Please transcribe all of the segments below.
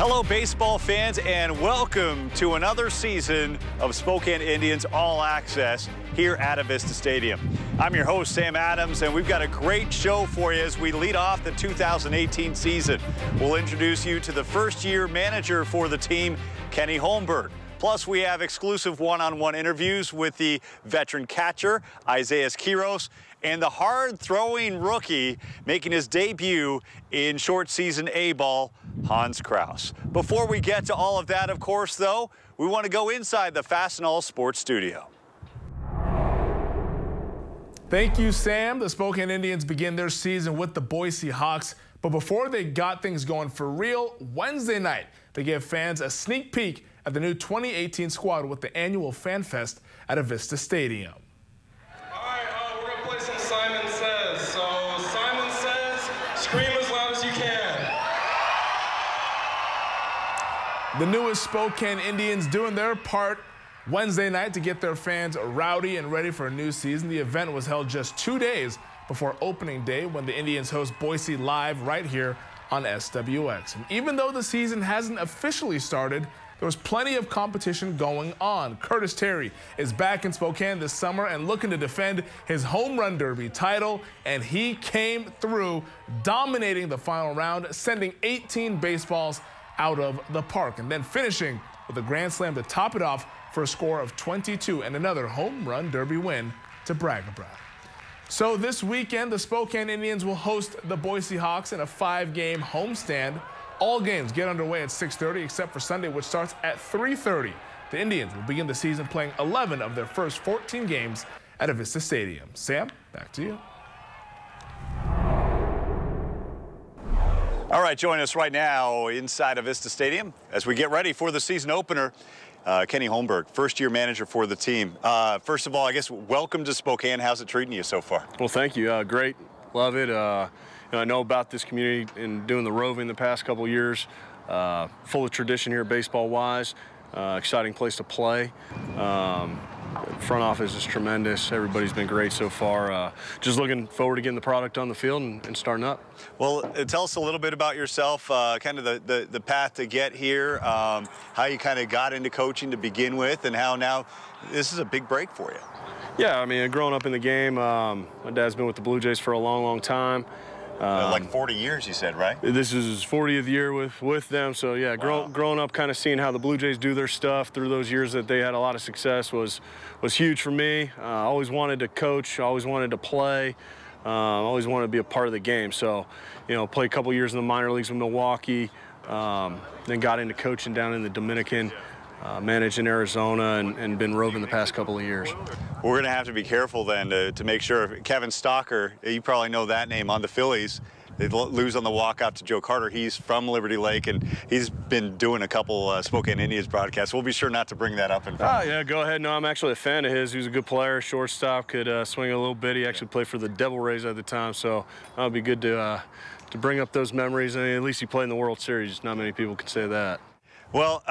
Hello, baseball fans, and welcome to another season of Spokane Indians All Access here at Avista Stadium. I'm your host, Sam Adams, and we've got a great show for you as we lead off the 2018 season. We'll introduce you to the first-year manager for the team, Kenny Holmberg. Plus, we have exclusive one-on-one interviews with the veteran catcher, Isaiah Quiros, and the hard-throwing rookie making his debut in short season A-ball, Hans Kraus. Before we get to all of that, of course, though, we want to go inside the Fastenal Sports Studio. Thank you, Sam. The Spokane Indians begin their season with the Boise Hawks. But before they got things going for real, Wednesday night, they gave fans a sneak peek at the new 2018 squad with the annual Fan Fest at Avista Stadium. All right, we're going to play some Simon Says. So Simon Says, scream as loud as you can. The newest Spokane Indians doing their part Wednesday night to get their fans rowdy and ready for a new season. The event was held just 2 days before opening day when the Indians host Boise live right here on SWX. And even though the season hasn't officially started, there was plenty of competition going on. Curtis Terry is back in Spokane this summer and looking to defend his home run derby title, and he came through, dominating the final round, sending 18 baseballs out of the park, and then finishing with a grand slam to top it off for a score of 22 and another home run derby win to brag about. So this weekend, the Spokane Indians will host the Boise Hawks in a 5-game homestand. All games get underway at 6:30 except for Sunday, which starts at 3:30. The Indians will begin the season playing 11 of their first 14 games at Avista Stadium. Sam, back to you. All right, join us right now inside Avista Stadium as we get ready for the season opener. Kenny Holmberg, first-year manager for the team. First of all, I guess, welcome to Spokane. How's it treating you so far? Well, thank you. Great. Love it. I know about this community and doing the roving the past couple years. Full of tradition here baseball-wise. Exciting place to play. Front office is tremendous. Everybody's been great so far. Just looking forward to getting the product on the field and starting up. Well, tell us a little bit about yourself, kind of the path to get here, how you kind of got into coaching to begin with, and how now this is a big break for you. Yeah, I mean, growing up in the game, my dad's been with the Blue Jays for a long, long time. Like 40 years, you said, right? This is his 40th year with them. So, yeah, wow. Growing up kind of seeing how the Blue Jays do their stuff through those years that they had a lot of success was huge for me. I always wanted to coach, always wanted to play, always wanted to be a part of the game. So, you know, played a couple years in the minor leagues with Milwaukee, then got into coaching down in the Dominican. Managed in Arizona and been roving the past couple of years. We're going to have to be careful then to make sure. Kevin Stalker, you probably know that name on the Phillies. They lose on the walkout to Joe Carter. He's from Liberty Lake, and he's been doing a couple Spokane Indians broadcasts. We'll be sure not to bring that up in front. Yeah, go ahead. No, I'm actually a fan of his. He was a good player, shortstop, could swing a little bit. He actually played for the Devil Rays at the time, so that would be good to bring up those memories. I mean, at least he played in the World Series. Not many people can say that. Well,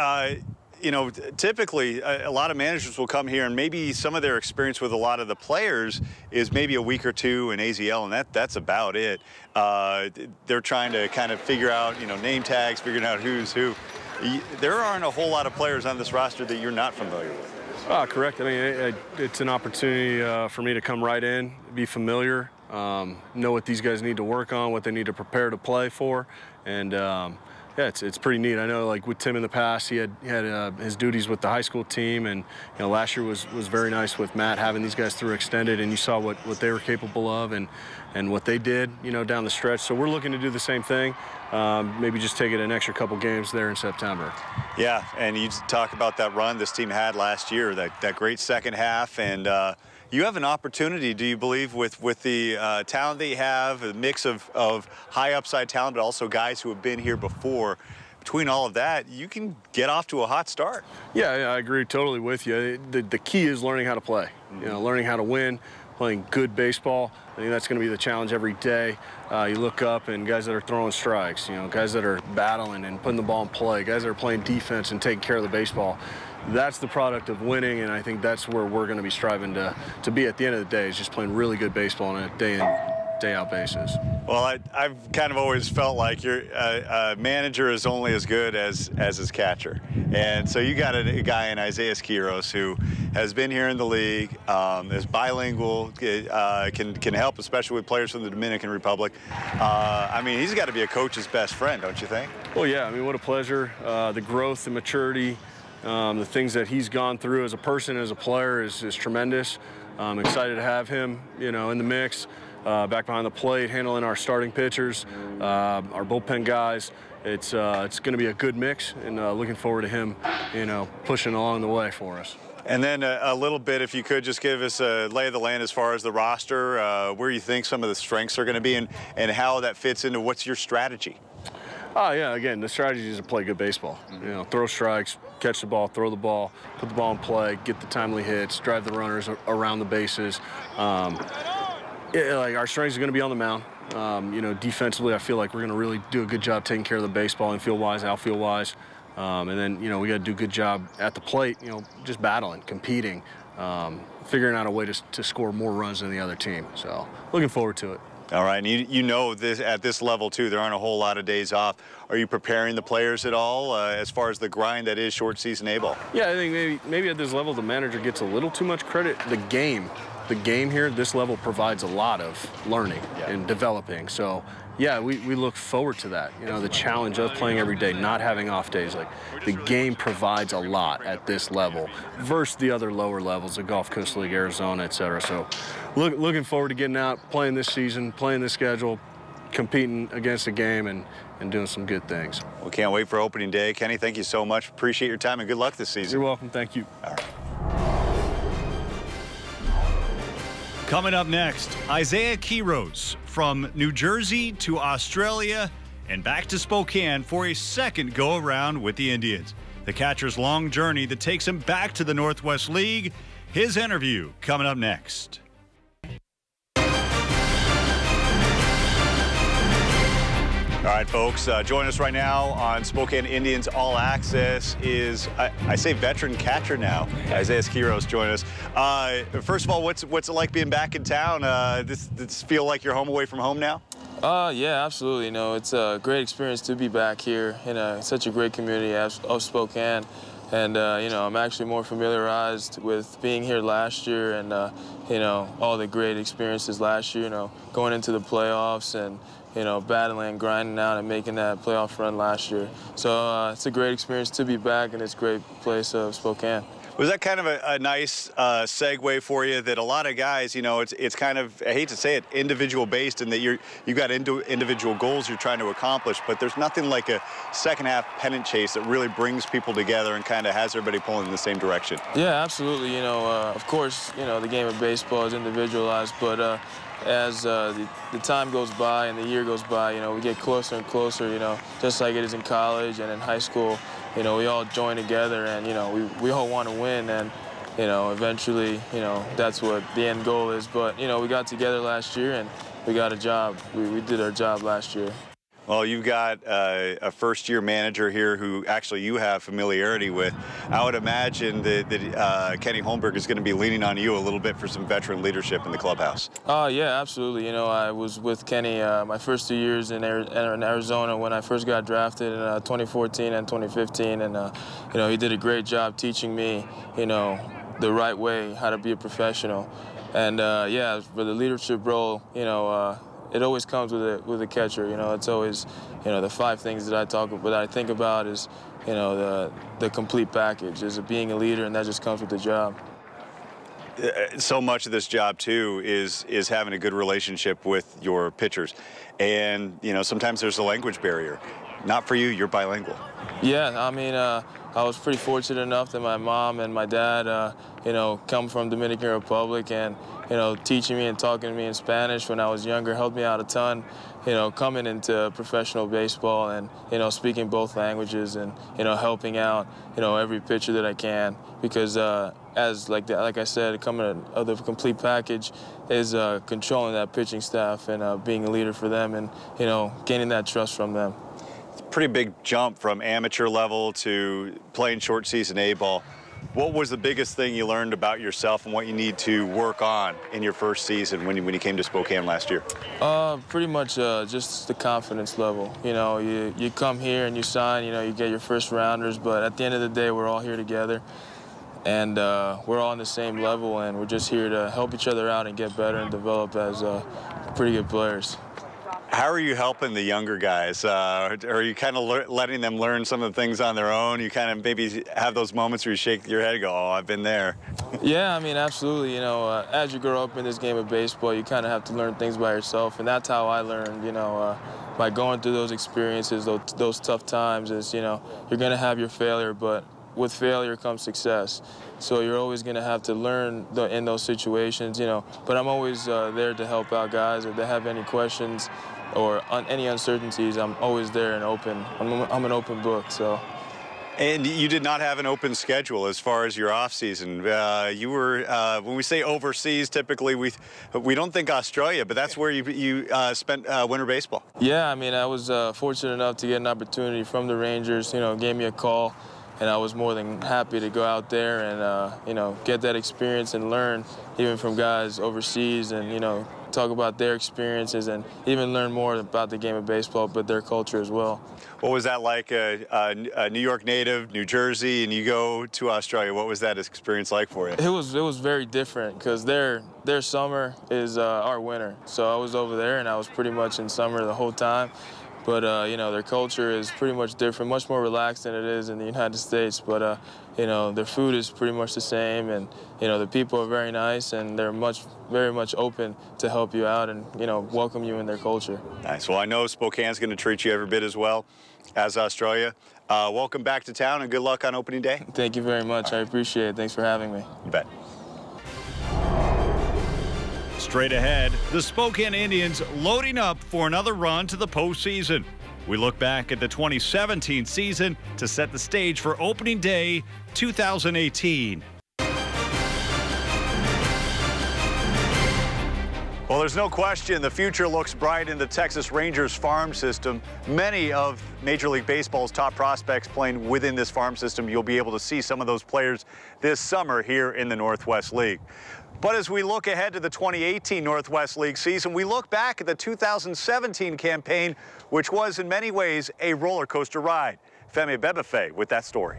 you know, typically a lot of managers will come here and maybe some of their experience with a lot of the players is maybe a week or two in AZL, and that's about it. They're trying to kind of figure out, you know, name tags, figuring out who's who. There aren't a whole lot of players on this roster that you're not familiar with. Correct. I mean, it's an opportunity for me to come right in, be familiar, know what these guys need to work on, what they need to prepare to play for, and yeah, it's pretty neat. I know, like with Tim in the past, he had his duties with the high school team, and you know, last year was very nice with Matt having these guys through extended, and you saw what they were capable of and what they did, you know, down the stretch. So we're looking to do the same thing. Maybe just take it an extra couple games there in September. Yeah, and you talk about that run this team had last year, that great second half, and you have an opportunity, do you believe, with the talent that you have, a mix of high upside talent, but also guys who have been here before. Between all of that, you can get off to a hot start. Yeah, I agree totally with you. The key is learning how to play, you know, learning how to win, playing good baseball. I think that's going to be the challenge every day. You look up and guys that are throwing strikes, you know, guys that are battling and putting the ball in play, guys that are playing defense and taking care of the baseball. That's the product of winning, and I think that's where we're going to be striving to be at the end of the day, is just playing really good baseball on a day in, day out basis. Well, I've kind of always felt like your manager is only as good as his catcher. And so you got a guy in Isaiah Skiros who has been here in the league, is bilingual, can help, especially with players from the Dominican Republic. I mean, he's got to be a coach's best friend, don't you think? Well, yeah, I mean, what a pleasure. The growth and maturity, the things that he's gone through as a person, as a player is tremendous. I'm excited to have him, in the mix, back behind the plate, handling our starting pitchers, our bullpen guys. It's going to be a good mix, and looking forward to him, pushing along the way for us. And then a little bit, if you could just give us a lay of the land as far as the roster, where you think some of the strengths are going to be, and how that fits into what's your strategy. Oh, yeah, again, the strategy is to play good baseball. Throw strikes, catch the ball, throw the ball, put the ball in play, get the timely hits, drive the runners around the bases. Like our strengths are going to be on the mound. Defensively, I feel like we're going to really do a good job taking care of the baseball, infield-wise, outfield-wise. And then, we got to do a good job at the plate, just battling, competing, figuring out a way to score more runs than the other team. So looking forward to it. All right, and you know this at this level too, there aren't a whole lot of days off. Are you preparing the players at all as far as the grind that is short season A-ball? Yeah, I think maybe at this level the manager gets a little too much credit. The game here at this level provides a lot of learning and developing. So yeah, we look forward to that. The challenge of playing every day, not having off days. Like the game provides a lot at this level versus the other lower levels, the Gulf Coast League, Arizona, et cetera. So looking forward to getting out, playing this season, playing this schedule, competing against the game, and doing some good things. We can't wait for opening day. Kenny, thank you so much. Appreciate your time and good luck this season. You're welcome. Thank you. All right. Coming up next, Isaiah Skiros from New Jersey to Australia and back to Spokane for a second go-around with the Indians. The catcher's long journey that takes him back to the Northwest League. His interview coming up next. All right, folks, join us right now on Spokane Indians All Access is, I say veteran catcher now, Isaiah Skiros join us. First of all, what's it like being back in town? This feel like you're home away from home now? Yeah, absolutely. It's a great experience to be back here in such a great community of Spokane. And, I'm actually more familiarized with being here last year and, all the great experiences last year, going into the playoffs and, battling, grinding out, and making that playoff run last year. So it's a great experience to be back in this great place of Spokane. Was that kind of a nice segue for you that a lot of guys, it's kind of, I hate to say it, individual based, and that you've got individual goals you're trying to accomplish, but there's nothing like a second half pennant chase that really brings people together and kind of has everybody pulling in the same direction. Yeah, absolutely. Of course, the game of baseball is individualized, but as the time goes by and the year goes by, we get closer and closer, just like it is in college and in high school. We all join together and, we all want to win and, eventually, that's what the end goal is. But, we got together last year and we got a job. We did our job last year. Well, you've got a first-year manager here who actually you have familiarity with. I would imagine that Kenny Holmberg is going to be leaning on you a little bit for some veteran leadership in the clubhouse. Yeah, absolutely. I was with Kenny my first 2 years in Arizona when I first got drafted in 2014 and 2015, and he did a great job teaching me, the right way, how to be a professional. And yeah, for the leadership role, it always comes with a catcher. It's always, the 5 things that I think about is, the complete package is being a leader, and that just comes with the job. So much of this job too is having a good relationship with your pitchers, and sometimes there's a language barrier. Not for you. You're bilingual. Yeah, I mean, I was pretty fortunate enough that my mom and my dad, come from Dominican Republic, and teaching me and talking to me in Spanish when I was younger helped me out a ton. Coming into professional baseball and speaking both languages and helping out every pitcher that I can, because like I said, coming of the complete package is controlling that pitching staff and being a leader for them and gaining that trust from them. It's a pretty big jump from amateur level to playing short season A-ball. What was the biggest thing you learned about yourself and what you need to work on in your first season when you came to Spokane last year? Pretty much just the confidence level. You know, you come here and you sign, you know, you get your first rounders, but at the end of the day, we're all here together. And we're all on the same level, and we're just here to help each other out and get better and develop as pretty good players. How are you helping the younger guys? Are you kind of letting them learn some of the things on their own? You kind of maybe have those moments where you shake your head and go, oh, I've been there. Yeah, I mean, absolutely. You know, as you grow up in this game of baseball, you kind of have to learn things by yourself, and that's how I learned, you know, by going through those experiences, those tough times is, you know, you're going to have your failure, but with failure comes success. So you're always going to have to learn in those situations, you know. But I'm always there to help out guys. If they have any questions or any uncertainties, I'm always there and open. I'm an open book, so. And you did not have an open schedule as far as your off season. You were, when we say overseas, typically we don't think Australia, but that's where you spent winter baseball. Yeah, I mean, I was fortunate enough to get an opportunity from the Rangers, you know, gave me a call. And I was more than happy to go out there and, you know, get that experience and learn even from guys overseas and, you know, talk about their experiences and even learn more about the game of baseball, but their culture as well. What was that like, a New York native, New Jersey, and you go to Australia? What was that experience like for you? It was very different because their summer is our winter. So I was over there and I was pretty much in summer the whole time. But, you know, their culture is pretty much different, much more relaxed than it is in the United States. But, you know, their food is pretty much the same. And, you know, the people are very nice and they're very much open to help you out and, you know, welcome you in their culture. Nice. Well, I know Spokane's going to treat you every bit as well as Australia. Welcome back to town and good luck on opening day. Thank you very much. I appreciate it. Thanks for having me. You bet. Straight ahead, the Spokane Indians loading up for another run to the postseason. We look back at the 2017 season to set the stage for opening day 2018. Well, there's no question the future looks bright in the Texas Rangers farm system. Many of Major League Baseball's top prospects playing within this farm system. You'll be able to see some of those players this summer here in the Northwest League. But as we look ahead to the 2018 Northwest League season, we look back at the 2017 campaign, which was in many ways a roller coaster ride. Femi Bebefe with that story.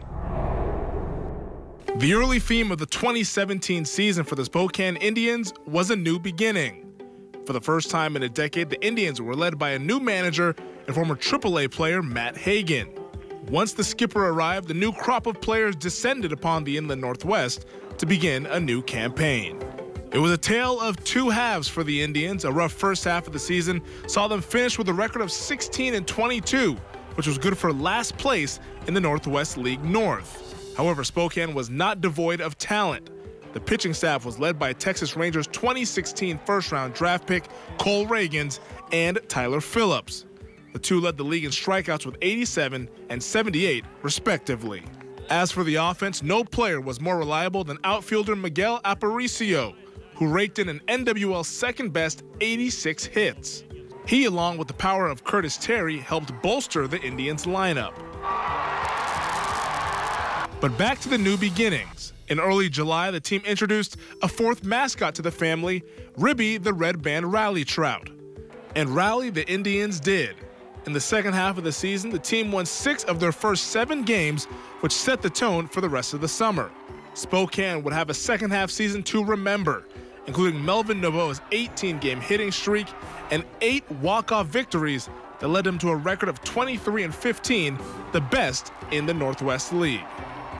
The early theme of the 2017 season for the Spokane Indians was a new beginning. For the first time in a decade, the Indians were led by a new manager and former AAA player Matt Hagan. Once the skipper arrived, the new crop of players descended upon the Inland Northwest to begin a new campaign. It was a tale of two halves for the Indians. A rough first half of the season saw them finish with a record of 16-22, which was good for last place in the Northwest League North. However, Spokane was not devoid of talent. The pitching staff was led by Texas Rangers 2016 first-round draft pick Cole Reagans and Tyler Phillips. The two led the league in strikeouts with 87 and 78, respectively. As for the offense, no player was more reliable than outfielder Miguel Aparicio, who raked in an NWL second-best 86 hits. He, along with the power of Curtis Terry, helped bolster the Indians' lineup. But back to the new beginnings. In early July, the team introduced a fourth mascot to the family, Ribby the Red Band Rally Trout. And rally the Indians did. In the second half of the season, the team won 6 of their first 7 games, which set the tone for the rest of the summer. Spokane would have a second-half season to remember, including Melvin Novo's 18-game hitting streak and 8 walk-off victories that led him to a record of 23-15, the best in the Northwest League.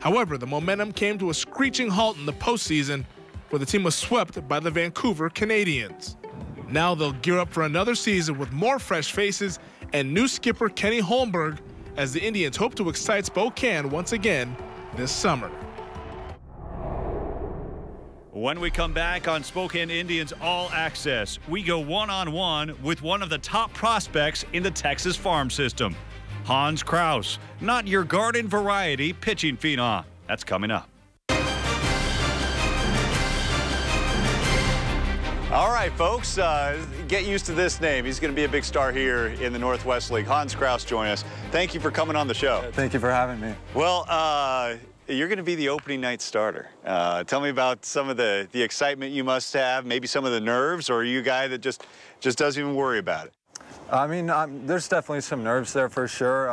However, the momentum came to a screeching halt in the postseason, where the team was swept by the Vancouver Canadians. Now they'll gear up for another season with more fresh faces and new skipper Kenny Holmberg, as the Indians hope to excite Spokane once again this summer. When we come back on Spokane Indians All Access, we go one-on-one with one of the top prospects in the Texas farm system, Hans Kraus, not your garden variety pitching phenom. That's coming up. All right, folks, get used to this name. He's going to be a big star here in the Northwest League. Hans Kraus join us. Thank you for coming on the show. Thank you for having me. Well, you're going to be the opening night starter. Tell me about some of the excitement you must have, maybe some of the nerves, or are you a guy that just doesn't even worry about it? I mean, there's definitely some nerves there for sure.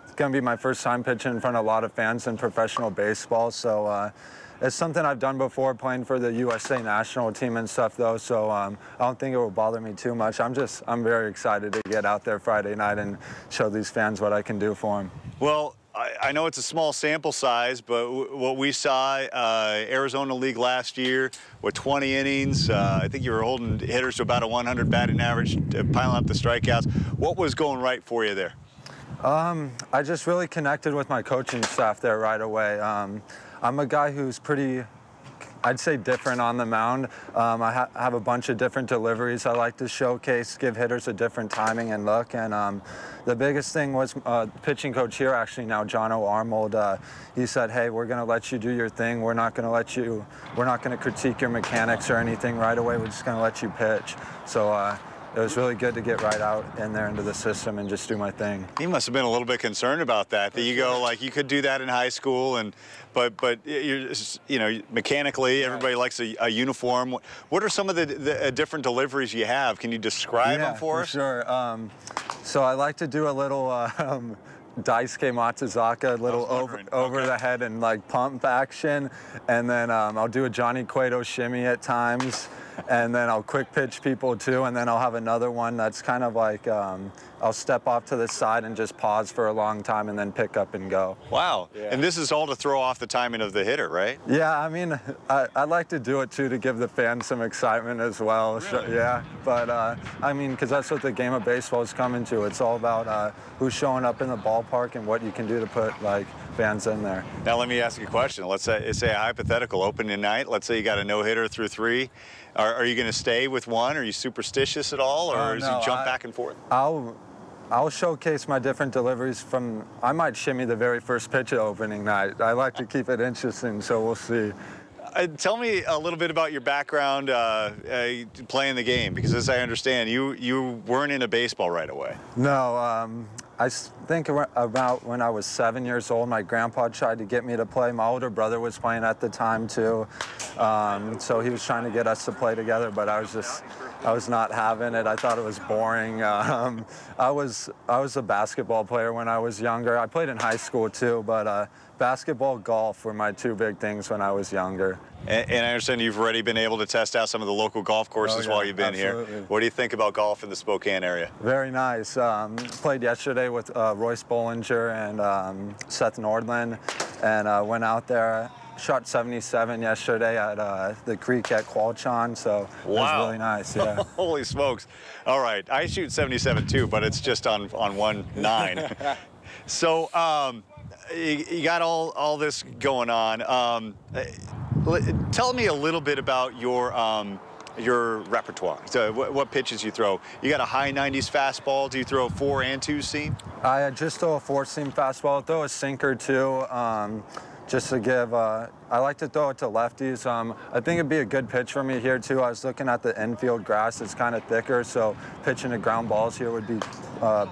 It's going to be my first time pitching in front of a lot of fans in professional baseball, so it's something I've done before, playing for the USA national team and stuff, though, so I don't think it will bother me too much. I'm very excited to get out there Friday night and show these fans what I can do for them. Well, I know it's a small sample size, but what we saw Arizona League last year with 20 innings, I think you were holding hitters to about a 100 batting average, piling up the strikeouts. What was going right for you there? I just really connected with my coaching staff there right away. I'm a guy who's pretty, I'd say, different on the mound. I have a bunch of different deliveries I like to showcase, give hitters a different timing and look. And the biggest thing was pitching coach here, actually now, John Armold. He said, hey, we're going to let you do your thing. We're not going to critique your mechanics or anything right away. We're just going to let you pitch. So it was really good to get right out in there into the system and just do my thing. He must have been a little bit concerned about that. That you go, like, you could do that in high school, but you're, you know, mechanically everybody likes a uniform. What are some of the different deliveries you have? Can you describe them for us? Sure. So I like to do a little Daisuke Matsuzaka, a little over the head and like pump action, and then I'll do a Johnny Cueto shimmy at times. And then I'll quick pitch people too, and then I'll have another one that's kind of like I'll step off to the side and just pause for a long time and then pick up and go. Wow. Yeah. And this is all to throw off the timing of the hitter, right? Yeah, I mean, I like to do it too to give the fans some excitement as well. Really? So, yeah, but I mean, because that's what the game of baseball is coming to. It's all about who's showing up in the ballpark and what you can do to put like fans in there. Now let me ask you a question. Let's say a hypothetical opening night. Let's say you got a no-hitter through 3. Are you going to stay with one? Are you superstitious at all, or does he jump back and forth? I'll showcase my different deliveries from. I might shimmy the very first pitch of opening night. I like to keep it interesting, so we'll see. Tell me a little bit about your background playing the game, because as I understand, you weren't into baseball right away. No, I think about when I was 7 years old, my grandpa tried to get me to play. My older brother was playing at the time too, so he was trying to get us to play together, but I was not having it. I thought it was boring. I was a basketball player when I was younger. I played in high school too, but basketball, golf were my 2 big things when I was younger. And I understand you've already been able to test out some of the local golf courses while you've been here. What do you think about golf in the Spokane area? Very nice. Played yesterday with Royce Bollinger and Seth Nordland, and went out there. Shot 77 yesterday at the creek at Qualchon, so it was really nice. Yeah. Holy smokes! All right, I shoot 77 too, but it's just on 1.9. So you got all this going on. Tell me a little bit about your repertoire. So what pitches you throw? You got a high 90s fastball. Do you throw 4 and 2 seam? I just throw a 4-seam fastball. I'll throw a sinker too. Just to give, I like to throw it to lefties. I think it'd be a good pitch for me here too. I was looking at the infield grass, it's kind of thicker, so pitching to ground balls here would be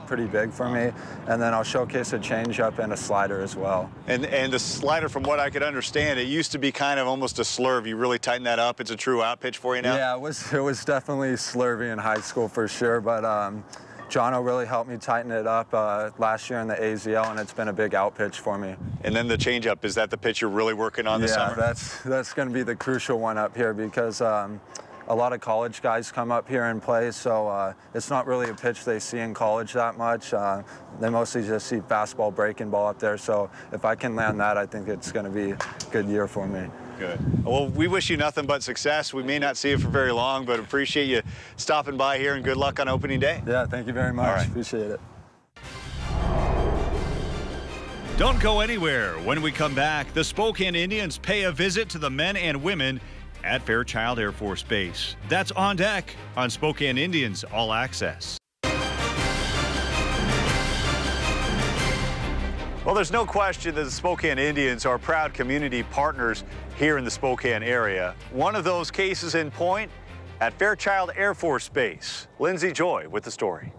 pretty big for me. And then I'll showcase a changeup and a slider as well. And the slider, from what I could understand, it used to be kind of almost a slurve. You really tighten that up. It's a true out pitch for you now? Yeah, it was definitely slurvy in high school for sure, but Jono really helped me tighten it up last year in the AZL, and it's been a big out pitch for me. And then the changeup, is that the pitch you're really working on this summer? Yeah, that's going to be the crucial one up here, because a lot of college guys come up here and play, so it's not really a pitch they see in college that much. They mostly just see fastball, breaking ball up there, so if I can land that, I think it's going to be a good year for me. Good. Well, we wish you nothing but success. We may not see you for very long, but appreciate you stopping by here, and good luck on opening day. Yeah, thank you very much. All right. Appreciate it. Don't go anywhere. When we come back, the Spokane Indians pay a visit to the men and women at Fairchild Air Force Base. That's on deck on Spokane Indians All Access. Well, there's no question that the Spokane Indians are proud community partners here in the Spokane area. One of those cases in point at Fairchild Air Force Base. Lindsay Joy with the story.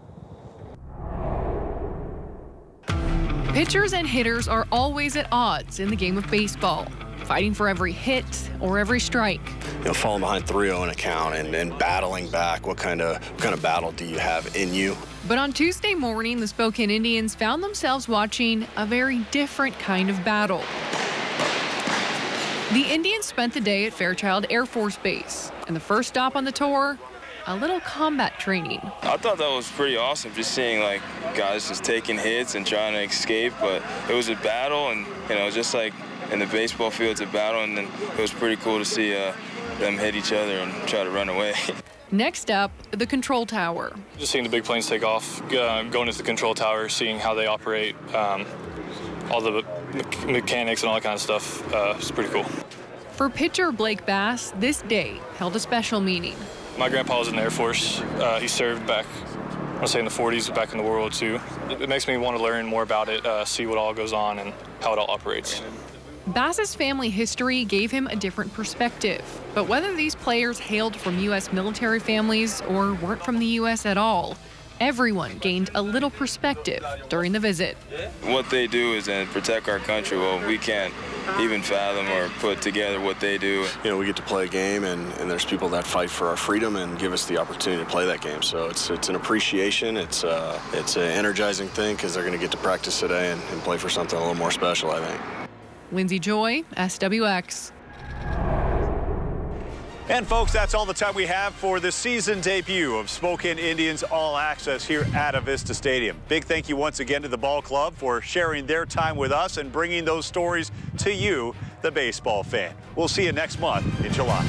Pitchers and hitters are always at odds in the game of baseball, fighting for every hit or every strike. You know, falling behind 3-0 in a count and battling back. What kind of battle do you have in you? But on Tuesday morning, the Spokane Indians found themselves watching a very different kind of battle. The Indians spent the day at Fairchild Air Force Base, and the first stop on the tour, a little combat training. I thought that was pretty awesome, just seeing like guys just taking hits and trying to escape, but it was a battle, and you know, just like in the baseball field, it's a battle, and then it was pretty cool to see them hit each other and try to run away. Next up, the control tower. Just seeing the big planes take off, going into the control tower, seeing how they operate, all the mechanics and all that kind of stuff, it's pretty cool. For pitcher Blake Bass, this day held a special meaning. My grandpa was in the Air Force. He served back, I want to say in the 40s, back in the World War II. It makes me want to learn more about it, see what all goes on and how it all operates. Bass's family history gave him a different perspective. But whether these players hailed from U.S. military families or weren't from the U.S. at all, everyone gained a little perspective during the visit. What they do is protect our country. Well, we can't even fathom or put together what they do. You know, we get to play a game, and there's people that fight for our freedom and give us the opportunity to play that game. So it's an appreciation. It's an energizing thing because they're going to get to practice today and play for something a little more special, I think. Lindsay Joy, SWX. And folks, that's all the time we have for the season debut of Spokane Indians All Access here at Avista Stadium. Big thank you once again to the ball club for sharing their time with us and bringing those stories to you, the baseball fan. We'll see you next month in July.